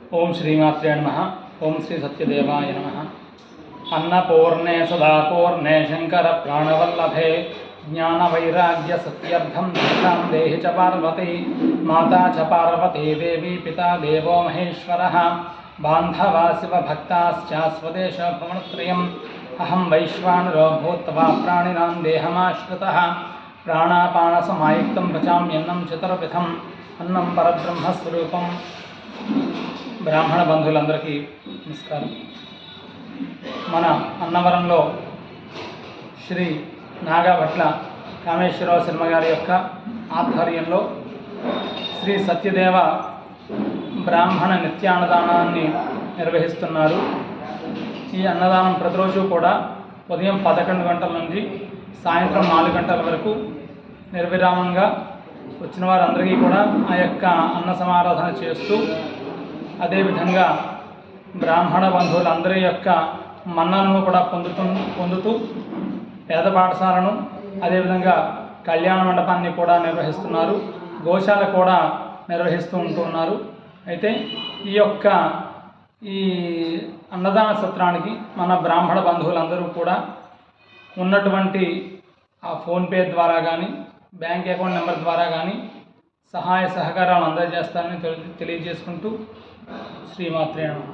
ओं श्रीमात्रे नमः। ओं श्री सत्यदेवाय नमः। अन्नपूर्णे सदापूर्णे शंकर प्राणवल्लभे ज्ञानवैराग्य सत्यर्थं दीक्षां देहि च पार्वती माता च पार्वती देवी पिता देवो महेश्वरः बान्धवा शिवभक्ताश्च स्वदेश भुवनत्रयम् अहं वैश्वानरो भूत्वा प्राणिनां देहमाश्रितः प्राणापानसमायुक्तं पचाम्यन्नं चतुर्विधम् अन्नं परब्रह्मस्वरूपं। బ్రాహ్మణ బంధువులందరికీ నమస్కారం। మన అన్నవరంలో శ్రీ నాగభట్ల కామేశ్వరరావు శర్మ గారి యొక్క ఆధ్వర్యంలో శ్రీ సత్యదేవ బ్రాహ్మణ నిత్యాన్నదానాన్ని నిర్వహిస్తున్నారు। ఈ అన్నదానం ప్రతిరోజు కూడా ఉదయం 11 గంటల నుంచి సాయంత్రం 4 గంటల వరకు నిర్విరామంగా వచ్చిన వారందరికీ కూడా ఆ యొక్క అన్న సమారాధన చేస్తూ అదేవిధంగా బ్రాహ్మణ బంధువులందరి యొక్క మన్ననను కూడా పొందుతూ పేద పాఠశాలను అదేవిధంగా కళ్యాణ మండపాన్ని కూడా నిర్వహిస్తున్నారు, గోశాల కూడా నిర్వహిస్తూ ఉంటున్నారు। అయితే ఈ అన్నదాన సత్రానికి మన బ్రాహ్మణ బంధువులందరూ కూడా ఉన్నటువంటి ఆ ఫోన్పే ద్వారా కానీ బ్యాంక్ అకౌంట్ నెంబర్ ద్వారా కానీ సహాయ సహకారాలు అందజేస్తారని తెలియజేసుకుంటూ శ్రీమాత్రే నమః।